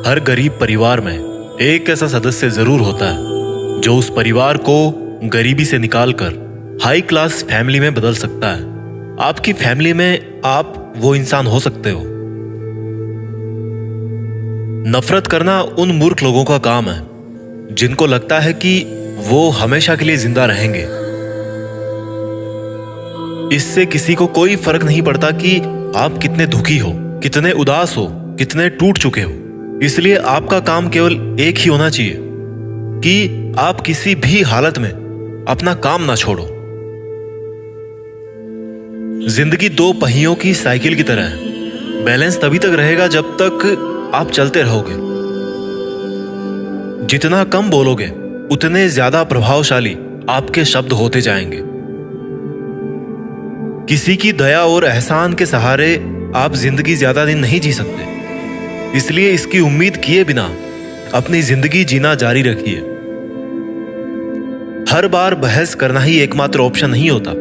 हर गरीब परिवार में एक ऐसा सदस्य जरूर होता है जो उस परिवार को गरीबी से निकालकर हाई क्लास फैमिली में बदल सकता है। आपकी फैमिली में आप वो इंसान हो सकते हो। नफरत करना उन मूर्ख लोगों का काम है जिनको लगता है कि वो हमेशा के लिए जिंदा रहेंगे। इससे किसी को कोई फर्क नहीं पड़ता कि आप कितने दुखी हो, कितने उदास हो, कितने टूट चुके हो। इसलिए आपका काम केवल एक ही होना चाहिए कि आप किसी भी हालत में अपना काम ना छोड़ो। जिंदगी दो पहियों की साइकिल की तरह है। बैलेंस तभी तक रहेगा जब तक आप चलते रहोगे। जितना कम बोलोगे उतने ज्यादा प्रभावशाली आपके शब्द होते जाएंगे। किसी की दया और एहसान के सहारे आप जिंदगी ज्यादा दिन नहीं जी सकते। इसलिए इसकी उम्मीद किए बिना अपनी जिंदगी जीना जारी रखिए। हर बार बहस करना ही एकमात्र ऑप्शन नहीं होता।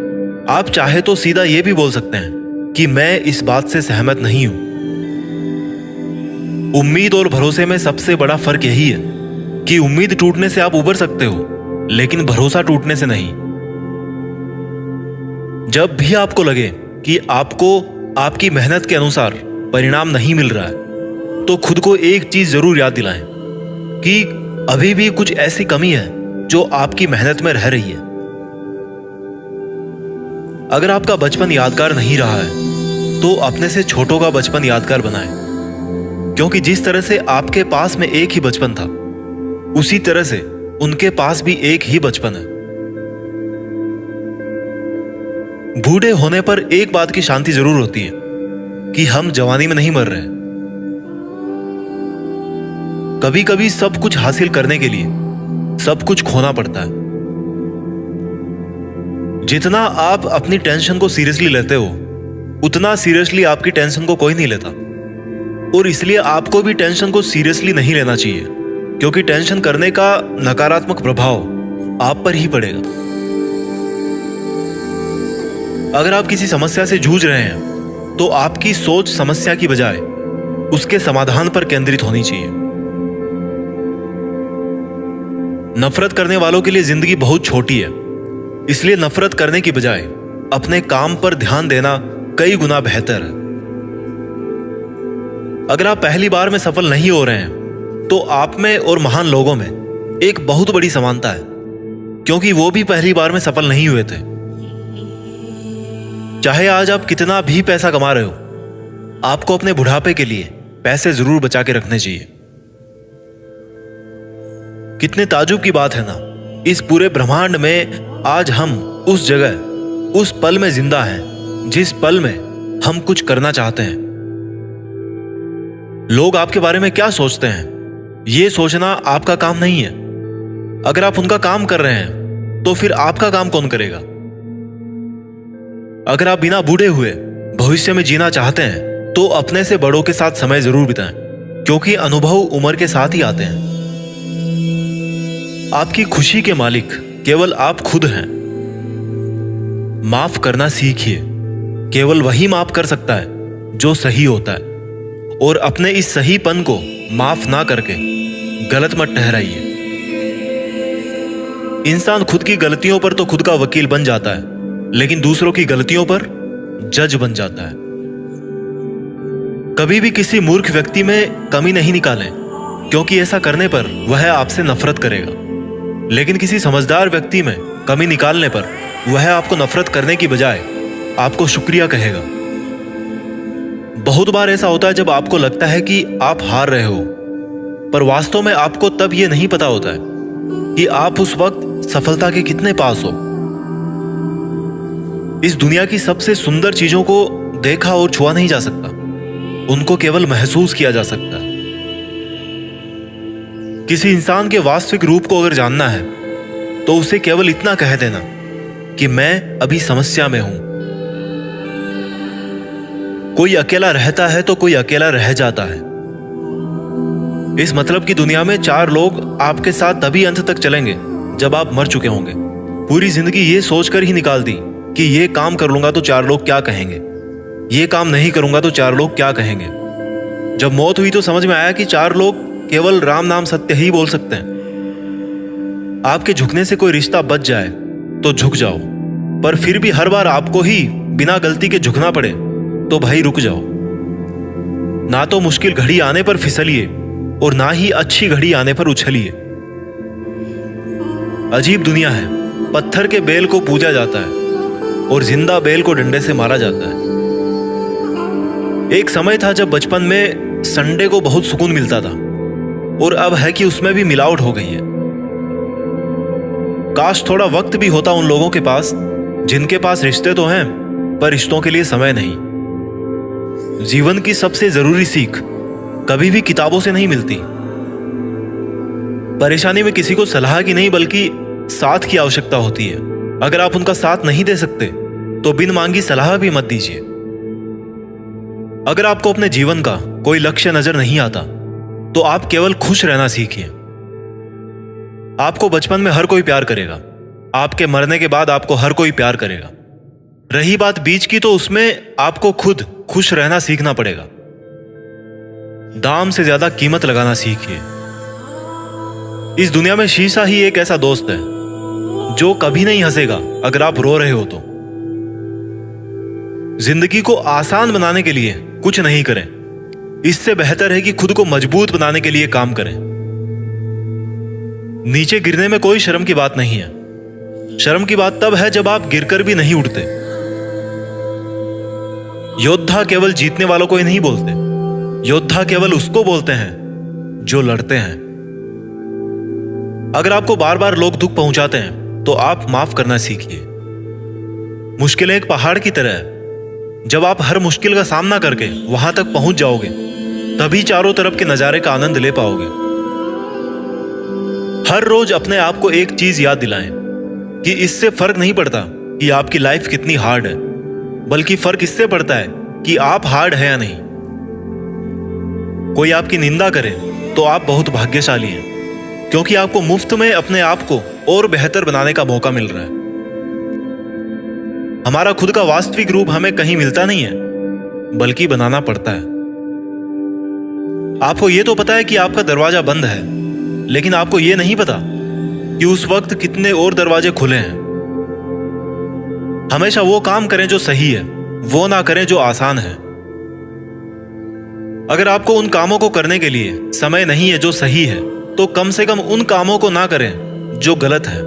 आप चाहे तो सीधा यह भी बोल सकते हैं कि मैं इस बात से सहमत नहीं हूं। उम्मीद और भरोसे में सबसे बड़ा फर्क यही है कि उम्मीद टूटने से आप उबर सकते हो, लेकिन भरोसा टूटने से नहीं। जब भी आपको लगे कि आपको आपकी मेहनत के अनुसार परिणाम नहीं मिल रहा है, तो खुद को एक चीज जरूर याद दिलाएं कि अभी भी कुछ ऐसी कमी है जो आपकी मेहनत में रह रही है। अगर आपका बचपन यादगार नहीं रहा है तो अपने से छोटों का बचपन यादगार बनाएं, क्योंकि जिस तरह से आपके पास में एक ही बचपन था, उसी तरह से उनके पास भी एक ही बचपन है। बूढ़े होने पर एक बात की शांति जरूर होती है कि हम जवानी में नहीं मर रहे। कभी कभी सब कुछ हासिल करने के लिए सब कुछ खोना पड़ता है। जितना आप अपनी टेंशन को सीरियसली लेते हो, उतना सीरियसली आपकी टेंशन को कोई नहीं लेता। और इसलिए आपको भी टेंशन को सीरियसली नहीं लेना चाहिए, क्योंकि टेंशन करने का नकारात्मक प्रभाव आप पर ही पड़ेगा। अगर आप किसी समस्या से जूझ रहे हैं तो आपकी सोच समस्या की बजाय उसके समाधान पर केंद्रित होनी चाहिए। नफरत करने वालों के लिए जिंदगी बहुत छोटी है, इसलिए नफरत करने की बजाय अपने काम पर ध्यान देना कई गुना बेहतर है। अगर आप पहली बार में सफल नहीं हो रहे हैं तो आप में और महान लोगों में एक बहुत बड़ी समानता है, क्योंकि वो भी पहली बार में सफल नहीं हुए थे। चाहे आज आप कितना भी पैसा कमा रहे हो, आपको अपने बुढ़ापे के लिए पैसे जरूर बचा के रखने चाहिए। कितने ताजुब की बात है ना, इस पूरे ब्रह्मांड में आज हम उस जगह, उस पल में जिंदा हैं जिस पल में हम कुछ करना चाहते हैं। लोग आपके बारे में क्या सोचते हैं, यह सोचना आपका काम नहीं है। अगर आप उनका काम कर रहे हैं तो फिर आपका काम कौन करेगा? अगर आप बिना बूढ़े हुए भविष्य में जीना चाहते हैं तो अपने से बड़ों के साथ समय जरूर बिताएं, क्योंकि अनुभव उम्र के साथ ही आते हैं। आपकी खुशी के मालिक केवल आप खुद हैं। माफ करना सीखिए। केवल वही माफ कर सकता है जो सही होता है, और अपने इस सहीपन को माफ ना करके गलत मत ठहराइए। इंसान खुद की गलतियों पर तो खुद का वकील बन जाता है, लेकिन दूसरों की गलतियों पर जज बन जाता है। कभी भी किसी मूर्ख व्यक्ति में कमी नहीं निकालें, क्योंकि ऐसा करने पर वह आपसे नफरत करेगा। लेकिन किसी समझदार व्यक्ति में कमी निकालने पर वह आपको नफरत करने की बजाय आपको शुक्रिया कहेगा। बहुत बार ऐसा होता है जब आपको लगता है कि आप हार रहे हो, पर वास्तव में आपको तब यह नहीं पता होता है कि आप उस वक्त सफलता के कितने पास हो। इस दुनिया की सबसे सुंदर चीजों को देखा और छुआ नहीं जा सकता, उनको केवल महसूस किया जा सकता है। किसी इंसान के वास्तविक रूप को अगर जानना है तो उसे केवल इतना कह देना कि मैं अभी समस्या में हूं। कोई अकेला रहता है तो कोई अकेला रह जाता है। इस मतलब की दुनिया में 4 लोग आपके साथ तभी अंत तक चलेंगे जब आप मर चुके होंगे। पूरी जिंदगी ये सोचकर ही निकाल दी कि ये काम कर लूंगा तो 4 लोग क्या कहेंगे, ये काम नहीं करूंगा तो 4 लोग क्या कहेंगे। जब मौत हुई तो समझ में आया कि 4 लोग केवल राम नाम सत्य ही बोल सकते हैं। आपके झुकने से कोई रिश्ता बच जाए तो झुक जाओ, पर फिर भी हर बार आपको ही बिना गलती के झुकना पड़े तो भाई रुक जाओ। ना तो मुश्किल घड़ी आने पर फिसलिए और ना ही अच्छी घड़ी आने पर उछलिए। अजीब दुनिया है, पत्थर के बेल को पूजा जाता है और जिंदा बेल को डंडे से मारा जाता है। एक समय था जब बचपन में संडे को बहुत सुकून मिलता था, और अब है कि उसमें भी मिलावट हो गई है। काश थोड़ा वक्त भी होता उन लोगों के पास जिनके पास रिश्ते तो हैं पर रिश्तों के लिए समय नहीं। जीवन की सबसे जरूरी सीख कभी भी किताबों से नहीं मिलती। परेशानी में किसी को सलाह की नहीं बल्कि साथ की आवश्यकता होती है। अगर आप उनका साथ नहीं दे सकते तो बिन मांगी सलाह भी मत दीजिए। अगर आपको अपने जीवन का कोई लक्ष्य नजर नहीं आता तो आप केवल खुश रहना सीखिए। आपको बचपन में हर कोई प्यार करेगा, आपके मरने के बाद आपको हर कोई प्यार करेगा। रही बात बीच की तो उसमें आपको खुद खुश रहना सीखना पड़ेगा। दाम से ज्यादा कीमत लगाना सीखिए। इस दुनिया में शीशा ही एक ऐसा दोस्त है जो कभी नहीं हंसेगा अगर आप रो रहे हो तो। जिंदगी को आसान बनाने के लिए कुछ नहीं करें, इससे बेहतर है कि खुद को मजबूत बनाने के लिए काम करें। नीचे गिरने में कोई शर्म की बात नहीं है। शर्म की बात तब है जब आप गिरकर भी नहीं उठते। योद्धा केवल जीतने वालों को ही नहीं बोलते, योद्धा केवल उसको बोलते हैं जो लड़ते हैं। अगर आपको बार बार लोग दुख पहुंचाते हैं तो आप माफ करना सीखिए। मुश्किलें एक पहाड़ की तरह है, जब आप हर मुश्किल का सामना करके वहां तक पहुंच जाओगे तभी चारों तरफ के नजारे का आनंद ले पाओगे। हर रोज अपने आप को एक चीज याद दिलाएं कि इससे फर्क नहीं पड़ता कि आपकी लाइफ कितनी हार्ड है, बल्कि फर्क इससे पड़ता है कि आप हार्ड है या नहीं। कोई आपकी निंदा करे तो आप बहुत भाग्यशाली हैं, क्योंकि आपको मुफ्त में अपने आप को और बेहतर बनाने का मौका मिल रहा है। हमारा खुद का वास्तविक रूप हमें कहीं मिलता नहीं है, बल्कि बनाना पड़ता है। आपको यह तो पता है कि आपका दरवाजा बंद है, लेकिन आपको यह नहीं पता कि उस वक्त कितने और दरवाजे खुले हैं। हमेशा वो काम करें जो सही है, वो ना करें जो आसान है। अगर आपको उन कामों को करने के लिए समय नहीं है जो सही है, तो कम से कम उन कामों को ना करें जो गलत है।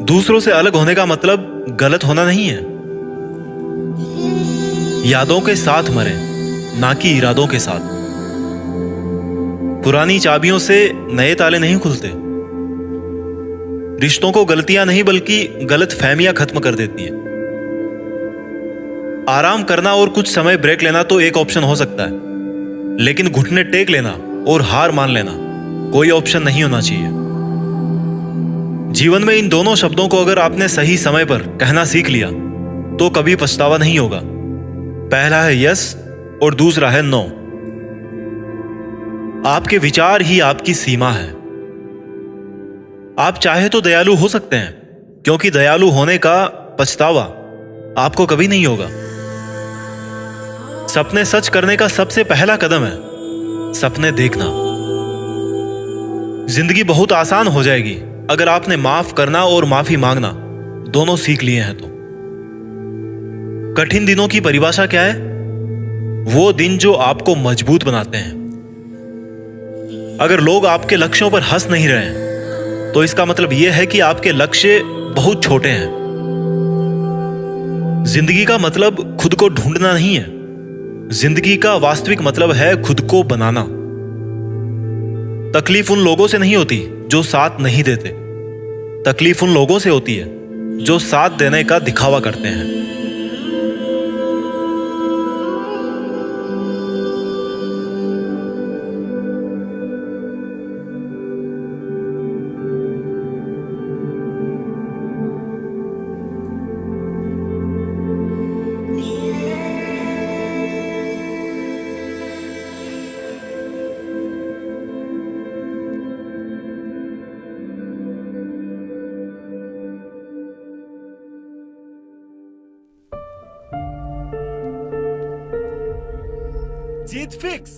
दूसरों से अलग होने का मतलब गलत होना नहीं है। यादों के साथ मरें, ना कि इरादों के साथ। पुरानी चाबियों से नए ताले नहीं खुलते। रिश्तों को गलतियां नहीं बल्कि गलत फहमियां खत्म कर देती है। आराम करना और कुछ समय ब्रेक लेना तो एक ऑप्शन हो सकता है, लेकिन घुटने टेक लेना और हार मान लेना कोई ऑप्शन नहीं होना चाहिए। जीवन में इन दोनों शब्दों को अगर आपने सही समय पर कहना सीख लिया तो कभी पछतावा नहीं होगा। पहला है यस और दूसरा है नो। आपके विचार ही आपकी सीमा है। आप चाहे तो दयालु हो सकते हैं, क्योंकि दयालु होने का पछतावा आपको कभी नहीं होगा। सपने सच करने का सबसे पहला कदम है सपने देखना। जिंदगी बहुत आसान हो जाएगी अगर आपने माफ करना और माफी मांगना दोनों सीख लिए हैं तो। कठिन दिनों की परिभाषा क्या है? वो दिन जो आपको मजबूत बनाते हैं। अगर लोग आपके लक्ष्यों पर हंस नहीं रहे हैं तो इसका मतलब यह है कि आपके लक्ष्य बहुत छोटे हैं। जिंदगी का मतलब खुद को ढूंढना नहीं है, जिंदगी का वास्तविक मतलब है खुद को बनाना। तकलीफ उन लोगों से नहीं होती जो साथ नहीं देते, तकलीफ उन लोगों से होती है जो साथ देने का दिखावा करते हैं। जीत फिक्स।